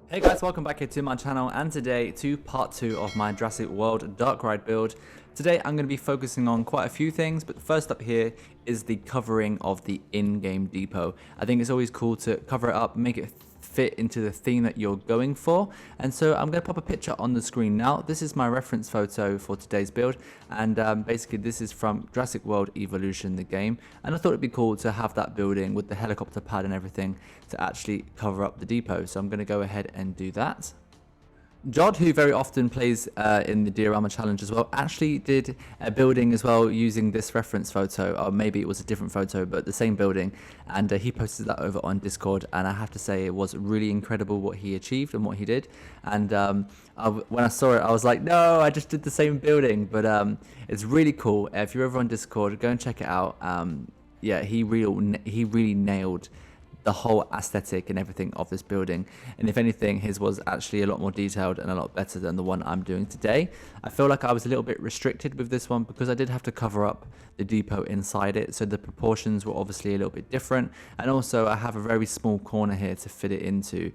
Hey guys, welcome back here to my channel, and today to part 2 of my Jurassic World Dark Ride build. Today I'm going to be focusing on quite a few things, but first up here is the covering of the in-game depot. I think it's always cool to cover it up, make it fit into the theme that you're going for, and so I'm going to pop a picture on the screen now. This is my reference photo for today's build, and basically this is from Jurassic World Evolution, the game, and I thought it'd be cool to have that building with the helicopter pad and everything to actually cover up the depot, so I'm going to go ahead and do that. Jod, who very often plays in the Diorama Challenge as well, actually did a building as well using this reference photo, or maybe it was a different photo, but the same building, and he posted that over on Discord, and I have to say it was really incredible what he achieved and what he did, and when I saw it I was like, no, I just did the same building, but it's really cool. If you're ever on Discord, go and check it out. Yeah, he really nailed the whole aesthetic and everything of this building, and if anything his was actually a lot more detailed and a lot better than the one I'm doing today. I feel like I was a little bit restricted with this one because I did have to cover up the depot inside it, so the proportions were obviously a little bit different, and also I have a very small corner here to fit it into,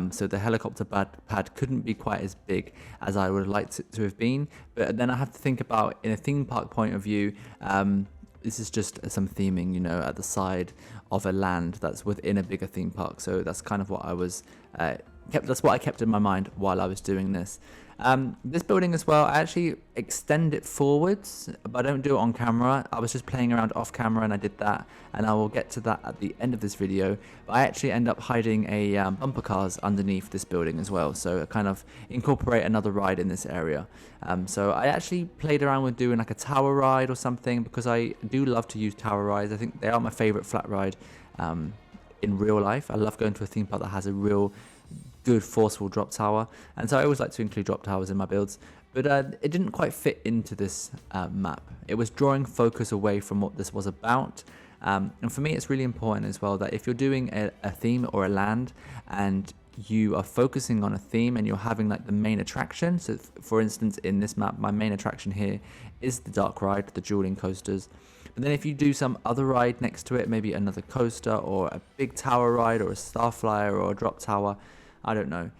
so the helicopter pad couldn't be quite as big as I would have liked it to have been. But then I have to think about, in a theme park point of view, this is just some theming, you know, at the side of a land that's within a bigger theme park. So that's kind of what I was that's what I kept in my mind while I was doing this. This building as well, I actually extend it forwards, but I don't do it on camera. I was just playing around off camera and I did that, and I will get to that at the end of this video. But I actually end up hiding a bumper cars underneath this building as well, so I kind of incorporate another ride in this area. So I actually played around with doing like a tower ride or something, because I do love to use tower rides. I think they are my favorite flat ride in real life. I love going to a theme park that has a real good forceful drop tower, and so I always like to include drop towers in my builds, but it didn't quite fit into this map. It was drawing focus away from what this was about, and for me it's really important as well that if you're doing a theme or a land and you are focusing on a theme and you're having like the main attraction, so for instance in this map my main attraction here is the dark ride, the dueling coasters, but then if you do some other ride next to it, maybe another coaster or a big tower ride or a star flyer or a drop tower, I don't know,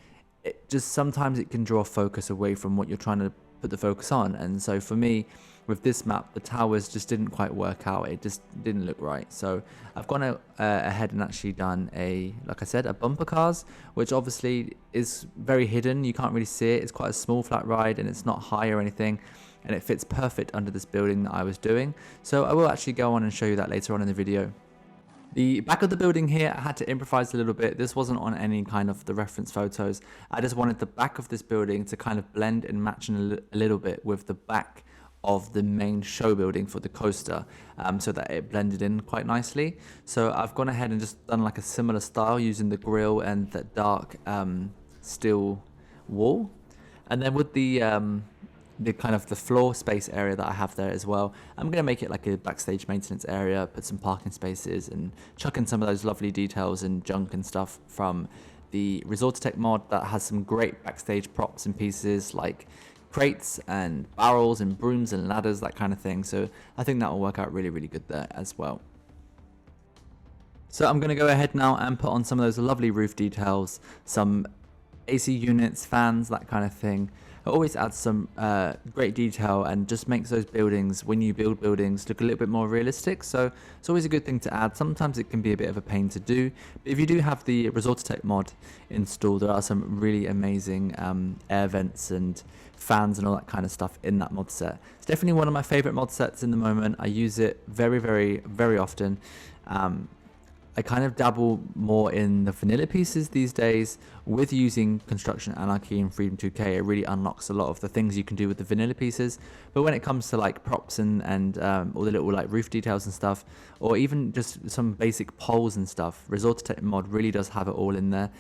it just sometimes it can draw focus away from what you're trying to put the focus on. And so for me with this map, the towers just didn't quite work out. It just didn't look right. So I've gone ahead and actually done like I said, a bumper cars, which obviously is very hidden. You can't really see it. It's quite a small flat ride and it's not high or anything, and it fits perfect under this building that I was doing. So I will actually go on and show you that later on in the video. The back of the building here, I had to improvise a little bit. This wasn't on any kind of the reference photos. I just wanted the back of this building to kind of blend and match in a little bit with the back of the main show building for the coaster, so that it blended in quite nicely. So I've gone ahead and just done like a similar style using the grill and the dark steel wall. And then with the kind of the floor space area that I have there as well, I'm going to make it like a backstage maintenance area, put some parking spaces and chuck in some of those lovely details and junk and stuff from the Tech mod that has some great backstage props and pieces like crates and barrels and brooms and ladders, that kind of thing. So I think that will work out really, really good there as well. So I'm going to go ahead now and put on some of those lovely roof details, some AC units, fans, that kind of thing. It always adds some great detail and just makes those buildings, when you build buildings, look a little bit more realistic. So it's always a good thing to add. Sometimes it can be a bit of a pain to do, but if you do have the Tech mod installed, there are some really amazing air vents and fans and all that kind of stuff in that mod set. It's definitely one of my favorite mod sets in the moment. I use it very, very, very often. I kind of dabble more in the vanilla pieces these days. With using Construction Anarchy and Freedom 2K, it really unlocks a lot of the things you can do with the vanilla pieces. But when it comes to like props and all the little like roof details and stuff, or even just some basic poles and stuff, Tech mod really does have it all in there.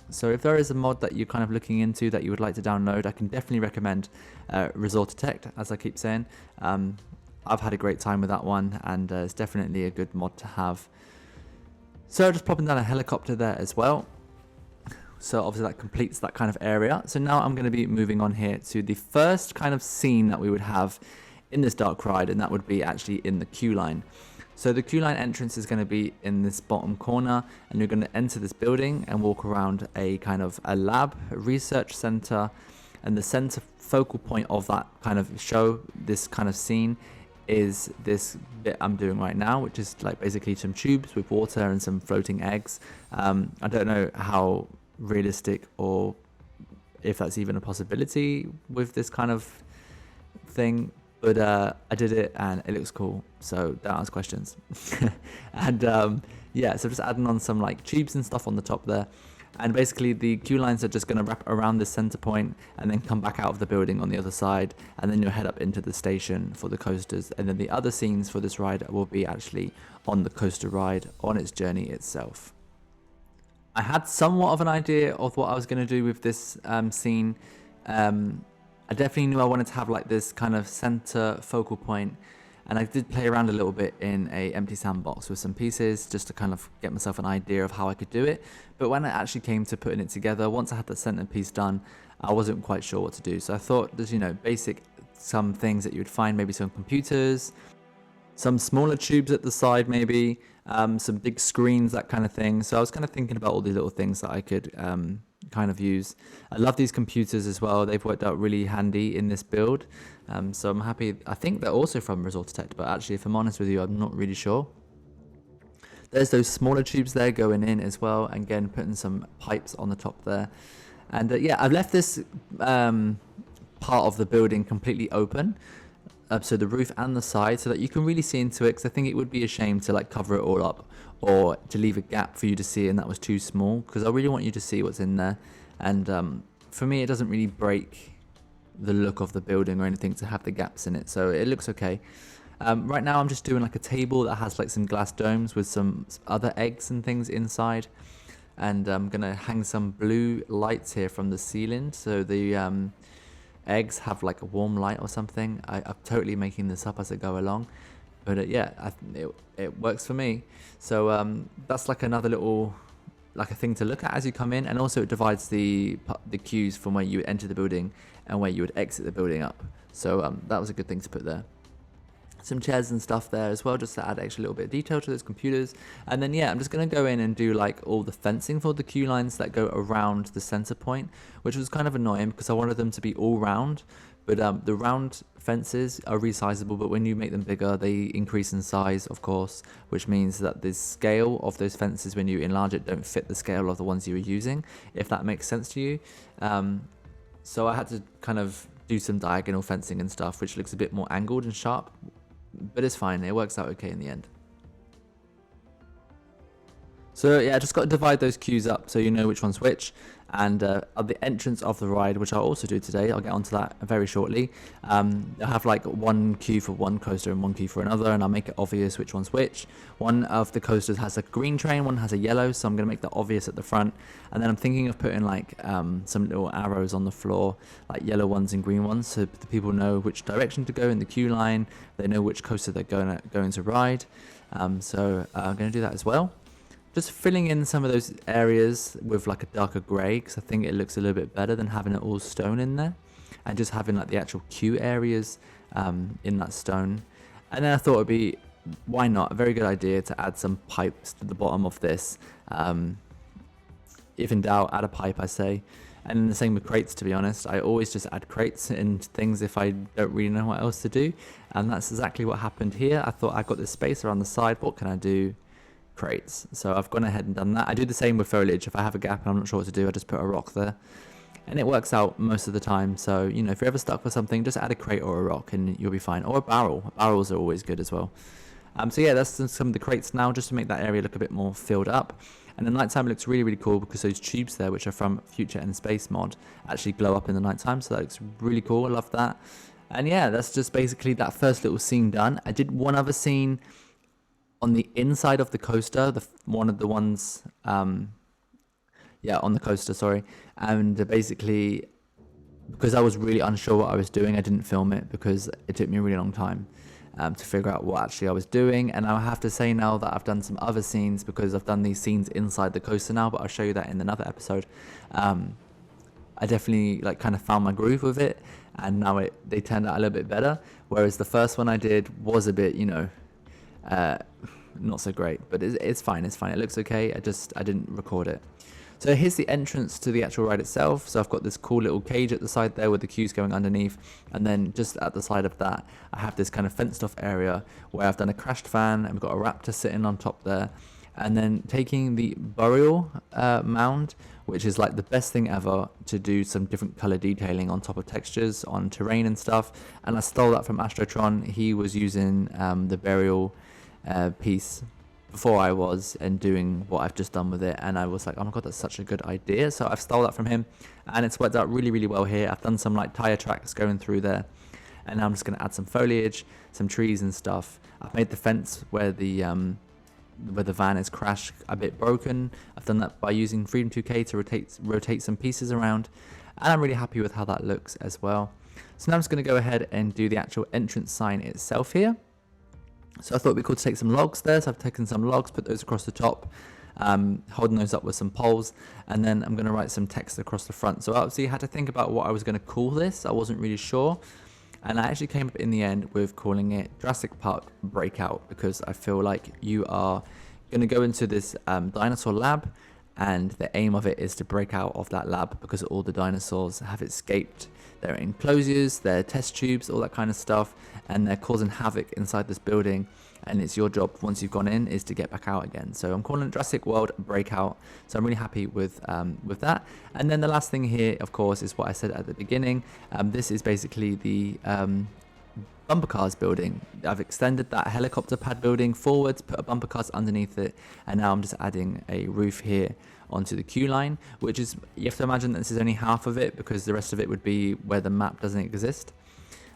So if there is a mod that you're kind of looking into that you would like to download, I can definitely recommend Tech, as I keep saying. I've had a great time with that one, and it's definitely a good mod to have. So just popping down a helicopter there as well. So obviously that completes that kind of area. So now I'm going to be moving on here to the first kind of scene that we would have in this dark ride, and that would be actually in the queue line. So the queue line entrance is going to be in this bottom corner, and you're going to enter this building and walk around a kind of a lab, a research center, and the center focal point of that kind of show, this kind of scene, is this bit I'm doing right now, which is like basically some tubes with water and some floating eggs. I don't know how realistic or if that's even a possibility with this kind of thing, but I did it and it looks cool, so don't ask questions. And yeah, so just adding on some like tubes and stuff on the top there, and basically the queue lines are just going to wrap around this center point and then come back out of the building on the other side, and then you'll head up into the station for the coasters, and then the other scenes for this ride will be actually on the coaster ride on its journey itself. I had somewhat of an idea of what I was going to do with this scene. I definitely knew I wanted to have like this kind of center focal point, and I did play around a little bit in a empty sandbox with some pieces just to kind of get myself an idea of how I could do it. But when it actually came to putting it together, once I had the center piece done, I wasn't quite sure what to do. So I thought there's, you know, basic, some things that you would find, maybe some computers, some smaller tubes at the side, maybe some big screens, that kind of thing. So I was kind of thinking about all these little things that I could kind of use. I love these computers as well. They've worked out really handy in this build. So I'm happy. I think they're also from Parkitect, but actually, if I'm honest with you, I'm not really sure. There's those smaller tubes there going in as well, and again putting some pipes on the top there. And yeah, I've left this part of the building completely open, so the roof and the side, so that you can really see into it, because I think it would be a shame to like cover it all up or to leave a gap for you to see and that was too small, because I really want you to see what's in there. And for me, it doesn't really break the look of the building or anything to have the gaps in it, so it looks okay. Right now I'm just doing like a table that has like some glass domes with some other eggs and things inside, and I'm gonna hang some blue lights here from the ceiling, so the eggs have like a warm light or something. I'm totally making this up as I go along, but yeah, it works for me. So that's like another little, like a thing to look at as you come in, and also it divides the queues from where you would enter the building and where you would exit the building up. So that was a good thing to put there. Some chairs and stuff there as well, just to add extra little bit of detail to those computers. And then yeah, I'm just going to go in and do like all the fencing for the queue lines that go around the center point, which was kind of annoying because I wanted them to be all round, but the round fences are resizable, but when you make them bigger, they increase in size, of course, which means that the scale of those fences when you enlarge it don't fit the scale of the ones you were using, if that makes sense to you. So I had to kind of do some diagonal fencing and stuff, which looks a bit more angled and sharp, but it's fine, it works out okay in the end. So yeah, I just got to divide those queues up so you know which one's which. And at the entrance of the ride, which I'll also do today, I'll get onto that very shortly, I'll have like one queue for one coaster and one queue for another, and I'll make it obvious which one's which. One of the coasters has a green train, one has a yellow, so I'm going to make that obvious at the front. And then I'm thinking of putting like some little arrows on the floor, like yellow ones and green ones, so the people know which direction to go in the queue line, they know which coaster they're going to ride. So I'm going to do that as well. Just filling in some of those areas with like a darker grey, because I think it looks a little bit better than having it all stone in there, and just having like the actual queue areas in that stone. And then I thought it'd be, why not, a very good idea to add some pipes to the bottom of this. If in doubt, add a pipe, I say. And the same with crates, to be honest. I always just add crates and things if I don't really know what else to do, and that's exactly what happened here. I thought, I got this space around the side, what can I do? Crates. So I've gone ahead and done that. I do the same with foliage. If I have a gap and I'm not sure what to do, I just put a rock there, and it works out most of the time. So, you know, if you're ever stuck with something, just add a crate or a rock and you'll be fine, or a barrel. Barrels are always good as well. So yeah, that's some of the crates now, just to make that area look a bit more filled up. And the nighttime looks really, really cool because those tubes there, which are from Future and Space mod, actually glow up in the nighttime. So that looks really cool. I love that. And yeah, that's just basically that first little scene done. I did one other scene on the inside of the coaster, one of the ones, on the coaster, sorry. And basically, because I was really unsure what I was doing, I didn't film it because it took me a really long time to figure out what actually I was doing. And I have to say now that I've done some other scenes, because I've done these scenes inside the coaster now, but I'll show you that in another episode. I definitely like kind of found my groove with it, and now they turned out a little bit better. Whereas the first one I did was a bit, not so great, but it's fine. It's fine. It looks okay. I didn't record it. So here's the entrance to the actual ride itself. So I've got this cool little cage at the side there with the queues going underneath. And then just at the side of that, I have this kind of fenced off area where I've done a crashed fan and we've got a raptor sitting on top there. And then taking the burial mound, which is like the best thing ever to do some different color detailing on top of textures, on terrain and stuff. And I stole that from Astrotron. He was using the burial piece before I was, and doing what I've just done with it, and I was like, oh my god, that's such a good idea. So I've stole that from him, and it's worked out really well here. I've done some like tire tracks going through there, and now I'm just going to add some foliage, some trees and stuff. I've made the fence where the van is crashed a bit broken. I've done that by using Freedom 2K to rotate some pieces around, and I'm really happy with how that looks as well. So now I'm just going to go ahead and do the actual entrance sign itself here. So I thought it'd be cool to take some logs there. So I've taken some logs, put those across the top, holding those up with some poles, and then I'm going to write some text across the front. So obviously I had to think about what I was going to call this. I wasn't really sure, and I actually came up in the end with calling it Jurassic Park Breakout, because I feel like you are going to go into this dinosaur lab, and the aim of it is to break out of that lab because all the dinosaurs have escaped their enclosures, their test tubes, all that kind of stuff, and they're causing havoc inside this building, and it's your job once you've gone in is to get back out again. So I'm calling it Jurassic World Breakout, so I'm really happy with that. And then the last thing here, of course, is what I said at the beginning. This is basically the bumper cars building. I've extended that helicopter pad building forwards, put a bumper cars underneath it, and now I'm just adding a roof here onto the queue line, which is, you have to imagine that this is only half of it because the rest of it would be where the map doesn't exist.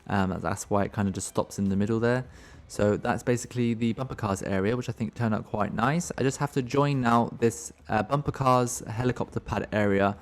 That's why it kind of just stops in the middle there. So that's basically the bumper cars area, which I think turned out quite nice. I just have to join now this bumper cars helicopter pad area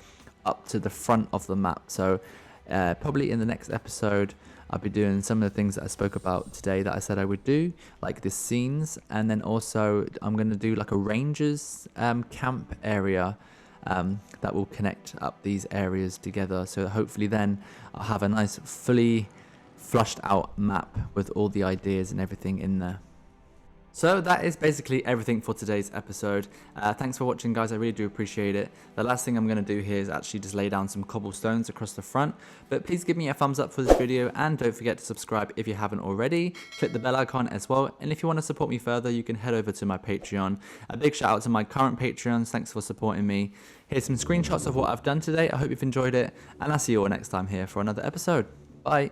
up to the front of the map. So probably in the next episode, I'll be doing some of the things that I spoke about today that I said I would do, like the scenes, and then also I'm going to do like a rangers camp area that will connect up these areas together. So hopefully then I'll have a nice fully flushed out map with all the ideas and everything in there. So that is basically everything for today's episode. Thanks for watching, guys. I really do appreciate it. The last thing I'm going to do here is actually just lay down some cobblestones across the front. But please give me a thumbs up for this video, and don't forget to subscribe if you haven't already. Click the bell icon as well. And if you want to support me further, you can head over to my Patreon. A big shout out to my current Patreons. Thanks for supporting me. Here's some screenshots of what I've done today. I hope you've enjoyed it, and I'll see you all next time here for another episode. Bye.